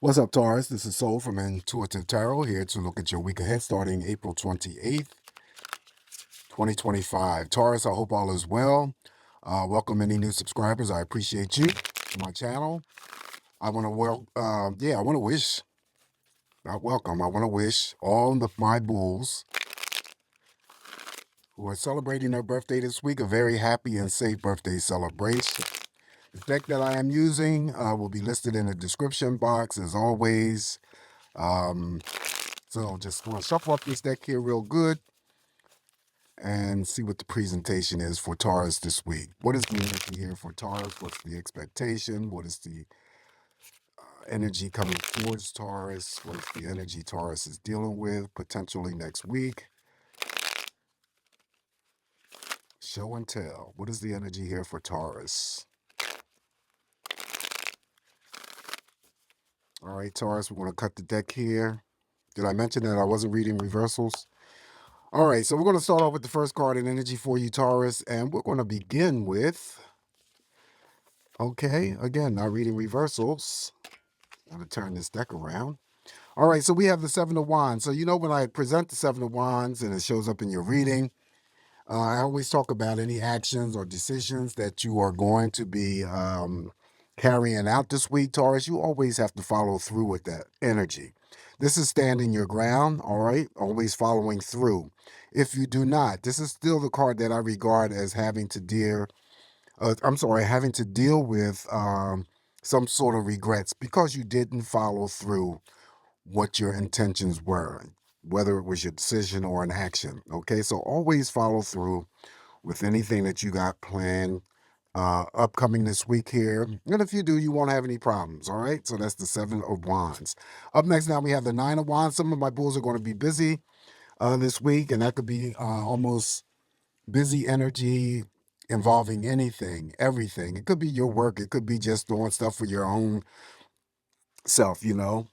What's up, Taurus? This is Soul from Intuitive Tarot here to look at your week ahead starting April 28th, 2025. Taurus, I hope all is well. Welcome any new subscribers. I appreciate you to my channel. I want to wish, not welcome, I want to wish all of my bulls who are celebrating their birthday this week a very happy and safe birthday celebration. The deck that I am using will be listed in the description box as always. So just want to shuffle up this deck here real good and see what the presentation is for Taurus this week. What is the energy here for Taurus? What's the expectation? What is the energy coming towards Taurus? What's the energy Taurus is dealing with potentially next week? Show and tell. What is the energy here for Taurus? All right, Taurus, we're going to cut the deck here. Did I mention that I wasn't reading reversals? All right, so we're going to start off with the first card in energy for you, Taurus, and we're going to begin with, okay, again, not reading reversals. I'm going to turn this deck around. All right, so we have the Seven of Wands. So, when I present the Seven of Wands and it shows up in your reading, I always talk about any actions or decisions that you are going to be carrying out this week, Taurus. You always have to follow through with that energy. This is standing your ground, all right? Always following through. If you do not, this is still the card that I regard as having to deal with some sort of regrets because you didn't follow through what your intentions were, whether it was your decision or an action. Okay, so always follow through with anything that you got planned upcoming this week here. And if you do, you won't have any problems. All right, so that's the Seven of Wands. Up next now we have the Nine of Wands. Some of my bulls are going to be busy this week, and that could be almost busy energy involving anything, everything. It could be your work. It could be just doing stuff for your own self, doing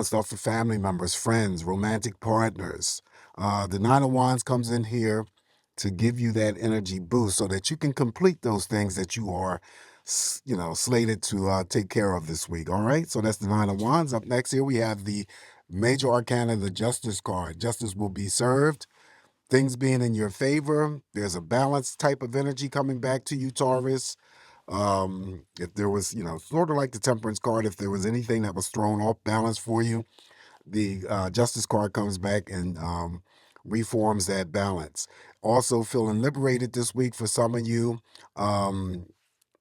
stuff for family members, friends, romantic partners. The Nine of Wands comes in here to give you that energy boost so that you can complete those things that you are, slated to take care of this week. All right. So that's the Nine of Wands. Up next here, we have the Major Arcana, the Justice card. Justice will be served. Things being in your favor. There's a balanced type of energy coming back to you, Taurus. If there was, sort of like the Temperance card, if there was anything that was thrown off balance for you, the Justice card comes back and reforms that balance. Also feeling liberated this week for some of you. I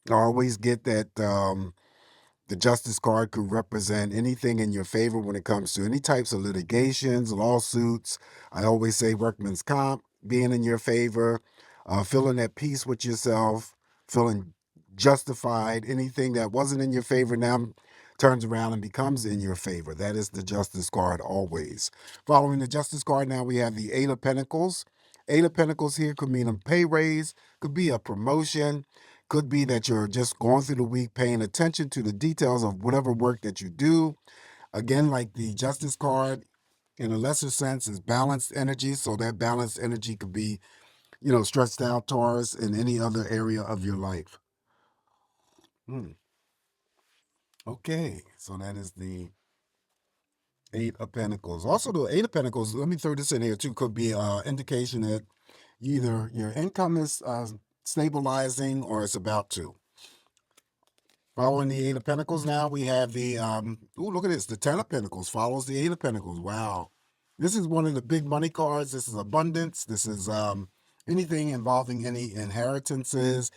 always get that the Justice card could represent anything in your favor when it comes to any types of litigations, lawsuits. I always say workman's comp being in your favor, feeling at peace with yourself, feeling justified. Anything that wasn't in your favor now turns around and becomes in your favor. That is the Justice card always. Following the Justice card, now we have the Eight of Pentacles. Eight of Pentacles here could mean a pay raise, could be a promotion, could be that you're just going through the week paying attention to the details of whatever work that you do. Again, like the Justice card, in a lesser sense, is balanced energy. So that balanced energy could be, stretched out, Taurus, in any other area of your life. Okay, so that is the Eight of Pentacles. Also, the Eight of Pentacles, let me throw this in here too, could be an indication that either your income is stabilizing or it's about to. Following the Eight of Pentacles, now we have the, look at this, the Ten of Pentacles follows the Eight of Pentacles. Wow. This is one of the big money cards. This is abundance. This is anything involving any inheritances.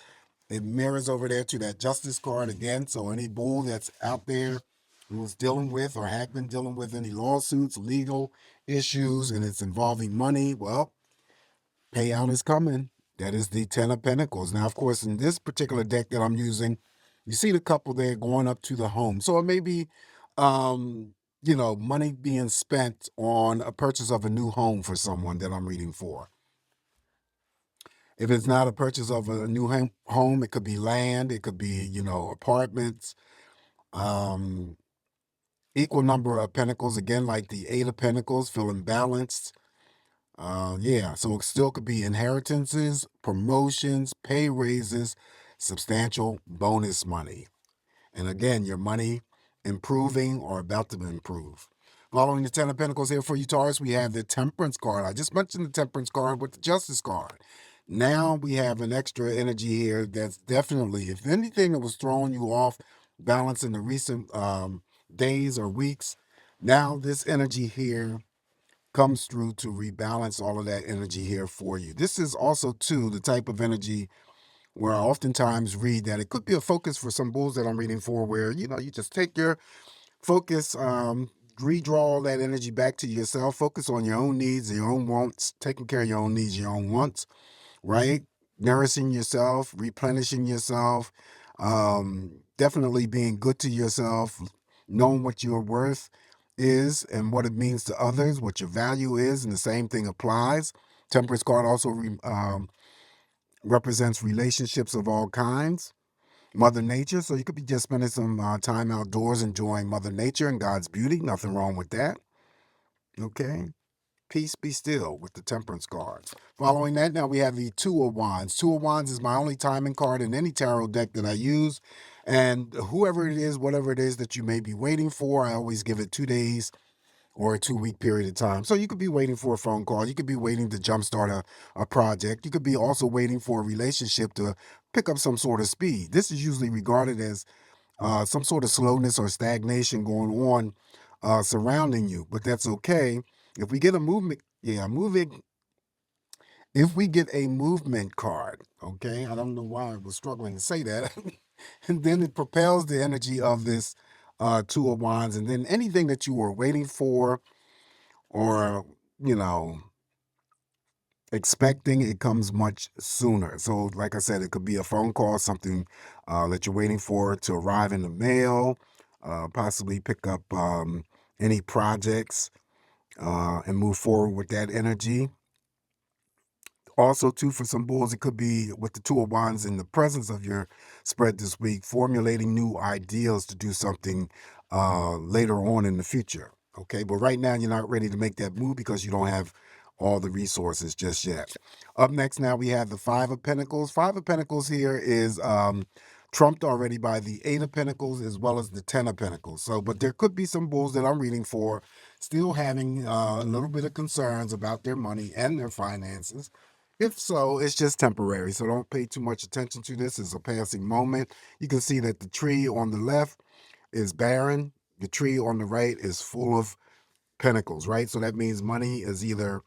It mirrors over there to that Justice card again. So any bull that's out there who's dealing with or have been dealing with any lawsuits, legal issues, and it's involving money, well, payout is coming. That is the Ten of Pentacles. Now, of course, in this particular deck that I'm using, you see the couple there going up to the home. So it may be, money being spent on a purchase of a new home for someone that I'm reading for. If it's not a purchase of a new home, it could be land, it could be, apartments. Equal number of pentacles, again, like the Eight of Pentacles, feeling balanced. So it still could be inheritances, promotions, pay raises, substantial bonus money. And again, your money improving, or about to improve. Following the Ten of Pentacles here for you, Taurus, we have the Temperance card. I just mentioned the Temperance card with the Justice card. Now we have an extra energy here that's definitely, if anything that was throwing you off balance in the recent days or weeks, now this energy here comes through to rebalance all of that energy here for you. This is also, too, the type of energy where I oftentimes read that it could be a focus for some bulls that I'm reading for, where, you know, you just take your focus, redraw all that energy back to yourself, focus on your own needs and your own wants, taking care of your own needs, your own wants, right? Nourishing yourself, replenishing yourself, definitely being good to yourself, knowing what your worth is and what it means to others, what your value is, and the same thing applies. Temperance card also represents relationships of all kinds. Mother Nature, so you could be just spending some time outdoors enjoying Mother Nature and God's beauty. Nothing wrong with that. Okay. Peace be still with the Temperance card. Following that, now we have the Two of Wands. Two of Wands is my only timing card in any tarot deck that I use. And whoever it is, whatever it is that you may be waiting for, I always give it 2 days or a 2-week period of time. So you could be waiting for a phone call. You could be waiting to jumpstart a project. You could be also waiting for a relationship to pick up some sort of speed. This is usually regarded as some sort of slowness or stagnation going on surrounding you, but that's okay. If we get a movement, moving. If we get a movement card, okay, I don't know why I was struggling to say that, and then it propels the energy of this Two of Wands, and then anything that you were waiting for or, you know, expecting, it comes much sooner. So like I said, it could be a phone call, something that you're waiting for to arrive in the mail, possibly pick up any projects and move forward with that energy. Also, too, for some bulls, it could be with the Two of Wands in the presence of your spread this week, formulating new ideas to do something later on in the future. Okay, but right now you're not ready to make that move because you don't have all the resources just yet. Up next, now we have the Five of Pentacles. Five of Pentacles here is trumped already by the Eight of Pentacles as well as the Ten of Pentacles. So, but there could be some bulls that I'm reading for still having a little bit of concerns about their money and their finances. If so, it's just temporary, so don't pay too much attention to this. It's a passing moment. You can see that the tree on the left is barren. The tree on the right is full of pentacles, right? So that means money is either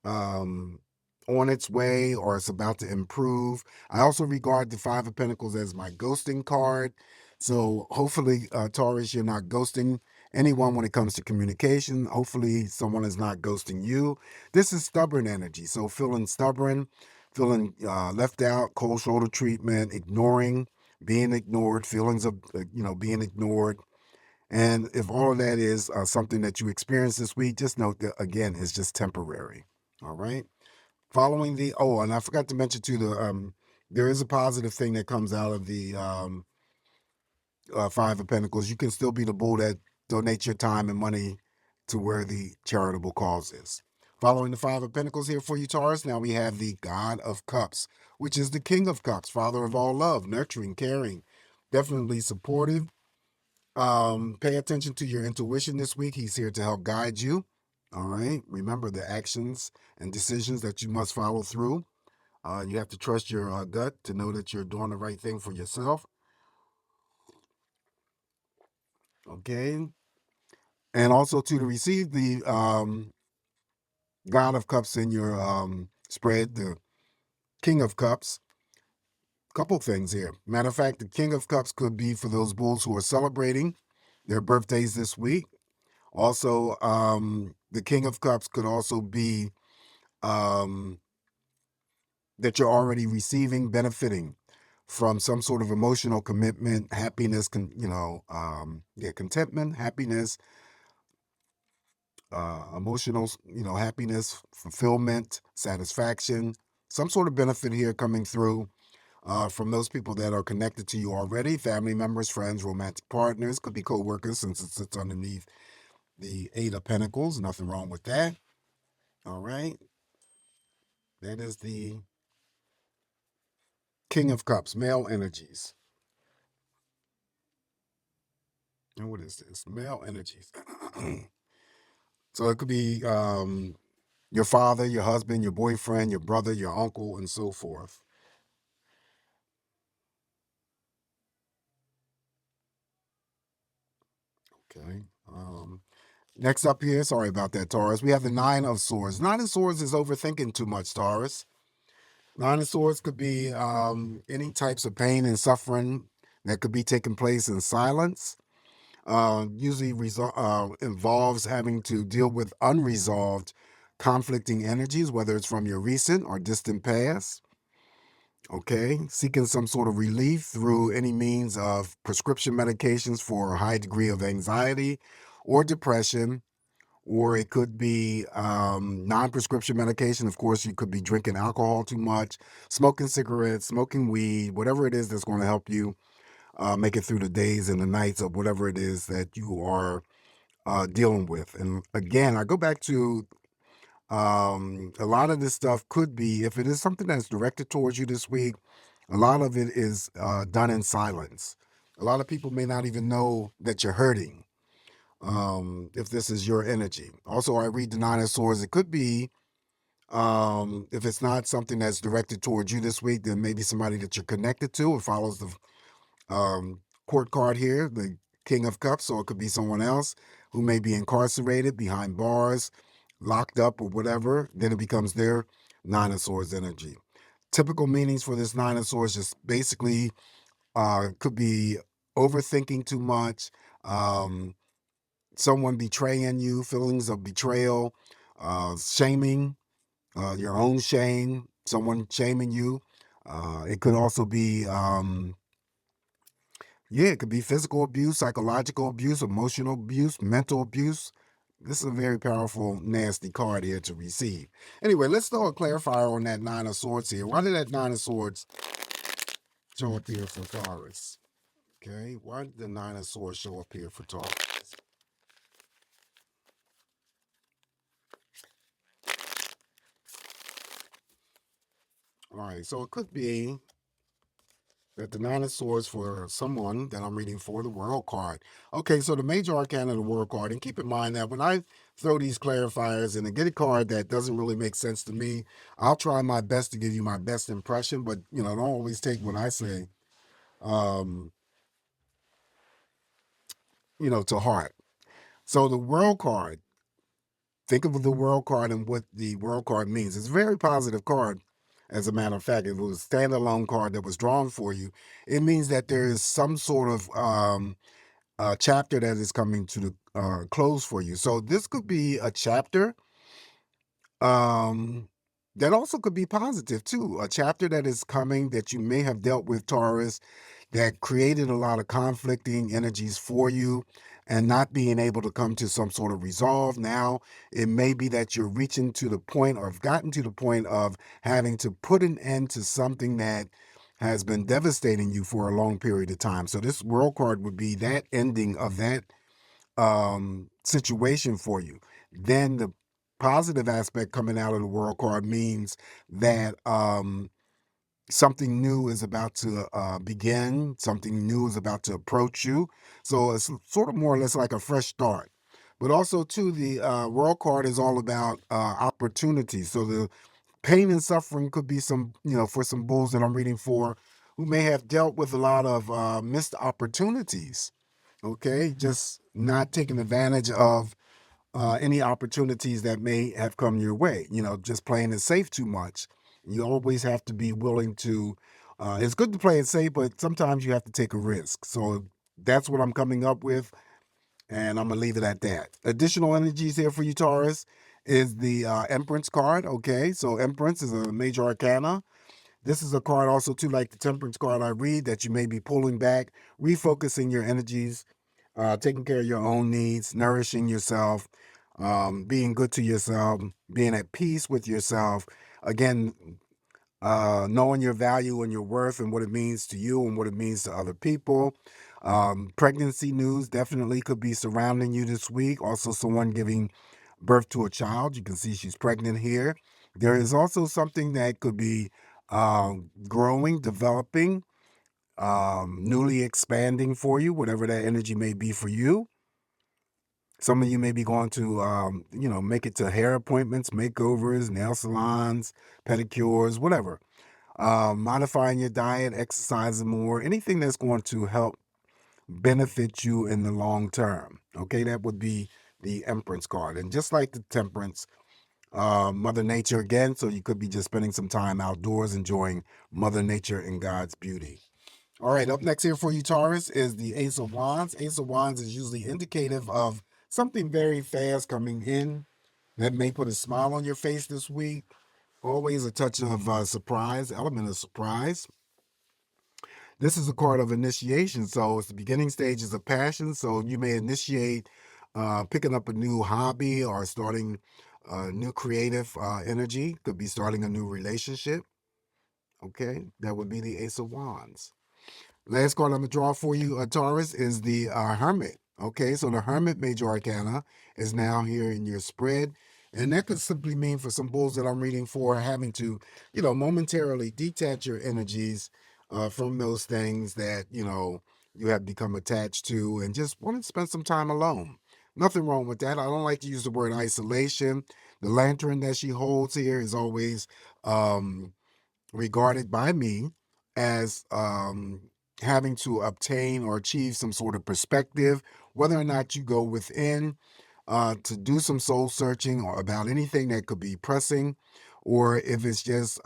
um, on its way or it's about to improve. I also regard the Five of Pentacles as my ghosting card. So hopefully, Taurus, you're not ghosting anyone when it comes to communication. Hopefully, someone is not ghosting you. This is stubborn energy. So feeling stubborn, feeling left out, cold shoulder treatment, ignoring, being ignored, feelings of, being ignored. And if all of that is something that you experience this week, just note that, again, it's just temporary. All right. Following the, and I forgot to mention too, there is a positive thing that comes out of the Five of Pentacles. You can still be the bull that donates your time and money to where the charitable cause is. Following the Five of Pentacles here for you, Taurus, now we have the God of Cups, which is the King of Cups, Father of all love, nurturing, caring, definitely supportive. Pay attention to your intuition this week. He's here to help guide you. All right. Remember the actions and decisions that you must follow through. You have to trust your gut to know that you're doing the right thing for yourself. Okay. And also to receive the God of Cups in your spread, the King of Cups. Couple things here. Matter of fact, the King of Cups could be for those bulls who are celebrating their birthdays this week. Also, the King of Cups could also be that you're already receiving, benefiting from some sort of emotional commitment, happiness, contentment, happiness, emotional, happiness, fulfillment, satisfaction, some sort of benefit here coming through from those people that are connected to you already, family members, friends, romantic partners, could be co-workers since it sits underneath the Eight of Pentacles. Nothing wrong with that. All right. That is the King of Cups, male energies. And what is this? Male energies. So it could be your father, your husband, your boyfriend, your brother, your uncle, and so forth. Okay. Next up here, sorry about that, Taurus. We have the Nine of Swords. Nine of Swords is overthinking too much, Taurus. Nine of Swords could be any types of pain and suffering that could be taking place in silence. Usually involves having to deal with unresolved conflicting energies, whether it's from your recent or distant past. Okay, seeking some sort of relief through any means of prescription medications for a high degree of anxiety or depression, or it could be non-prescription medication. Of course, you could be drinking alcohol too much, smoking cigarettes, smoking weed, whatever it is that's going to help you make it through the days and the nights of whatever it is that you are dealing with. And again, I go back to a lot of this stuff could be, if it is something that's directed towards you this week, a lot of it is done in silence. A lot of people may not even know that you're hurting if this is your energy. Also, I read the Nine of Swords. It could be, if it's not something that's directed towards you this week, then maybe somebody that you're connected to. It follows the court card here, the King of Cups, so it could be someone else who may be incarcerated behind bars, locked up, or whatever. Then it becomes their Nine of Swords energy. Typical meanings for this Nine of Swords just basically could be overthinking too much, someone betraying you, feelings of betrayal, shaming, your own shame, someone shaming you. It could also be yeah, it could be physical abuse, psychological abuse, emotional abuse, mental abuse. This is a very powerful, nasty card here to receive. Anyway, let's throw a clarifier on that Nine of Swords here. Why did that Nine of Swords show up here for Taurus? Okay, why did the Nine of Swords show up here for Taurus? All right, so it could be that the Nine of Swords for someone that I'm reading for the World card. Okay, so the major arcana of the World card, and keep in mind that when I throw these clarifiers and I get a card that doesn't really make sense to me, I'll try my best to give you my best impression, but don't always take what I say, um, to heart. So the World card, think of the World card and what the World card means. It's a very positive card. As a matter of fact, it was a standalone card that was drawn for you. It means that there is some sort of chapter that is coming to the close for you. So this could be a chapter um, that also could be positive too. A chapter that is coming that you may have dealt with, Taurus, that created a lot of conflicting energies for you and not being able to come to some sort of resolve. Now, it may be that you're reaching to the point or have gotten to the point of having to put an end to something that has been devastating you for a long period of time. So this world card would be that ending of that situation for you. Then the positive aspect coming out of the world card means that something new is about to begin, something new is about to approach you. So it's sort of more or less like a fresh start. But also, too, the world card is all about opportunities. So the pain and suffering could be some, for some bulls that I'm reading for who may have dealt with a lot of missed opportunities. Okay, just not taking advantage of any opportunities that may have come your way. Just playing it safe too much. You always have to be willing to. It's good to play it safe, but sometimes you have to take a risk. So that's what I'm coming up with, and I'm gonna leave it at that. Additional energies here for you, Taurus, is the Empress card. Okay, so Empress is a major arcana. This is a card also too, like the Temperance card I read, that you may be pulling back, refocusing your energies, taking care of your own needs, nourishing yourself, being good to yourself, being at peace with yourself. Again, knowing your value and your worth and what it means to you and what it means to other people. Pregnancy news definitely could be surrounding you this week. Also, someone giving birth to a child. You can see she's pregnant here. There is also something that could be growing, developing, newly expanding for you, whatever that energy may be for you. Some of you may be going to, make it to hair appointments, makeovers, nail salons, pedicures, whatever. Modifying your diet, exercising more, anything that's going to help benefit you in the long term. Okay, that would be the Empress card. And just like the Temperance, Mother Nature again, so you could be just spending some time outdoors enjoying Mother Nature and God's beauty. All right, up next here for you, Taurus, is the Ace of Wands. Ace of Wands is usually indicative of something very fast coming in that may put a smile on your face this week. Always a touch of surprise, element of surprise. This is a card of initiation, so it's the beginning stages of passion. So you may initiate picking up a new hobby or starting new creative energy. Could be starting a new relationship. Okay, that would be the Ace of Wands. Last card I'm going to draw for you, Taurus, is the Hermit. Okay, so the Hermit Major Arcana is now here in your spread. And that could simply mean for some bulls that I'm reading for having to, momentarily detach your energies from those things that, you have become attached to and just want to spend some time alone. Nothing wrong with that. I don't like to use the word isolation. The lantern that she holds here is always regarded by me as having to obtain or achieve some sort of perspective, whether or not you go within to do some soul searching or about anything that could be pressing, or if it's just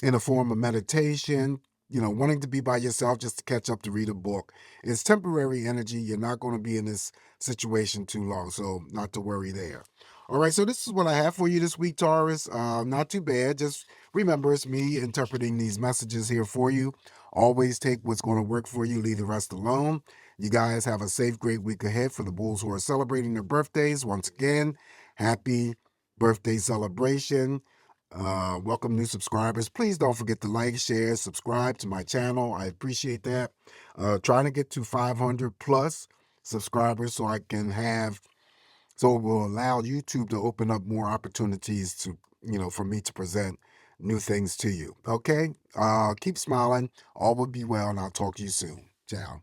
in a form of meditation, wanting to be by yourself just to catch up to read a book. It's temporary energy. You're not going to be in this situation too long, so not to worry there. All right, so this is what I have for you this week, Taurus. Not too bad. Just remember, it's me interpreting these messages here for you. Always take what's going to work for you, leave the rest alone. You guys have a safe, great week ahead. For the bulls who are celebrating their birthdays, once again, happy birthday celebration. Welcome new subscribers. Please don't forget to like, share, subscribe to my channel. I appreciate that. Trying to get to 500 plus subscribers so it will allow YouTube to open up more opportunities to, for me to present new things to you. Okay? Keep smiling. All will be well, and I'll talk to you soon. Ciao.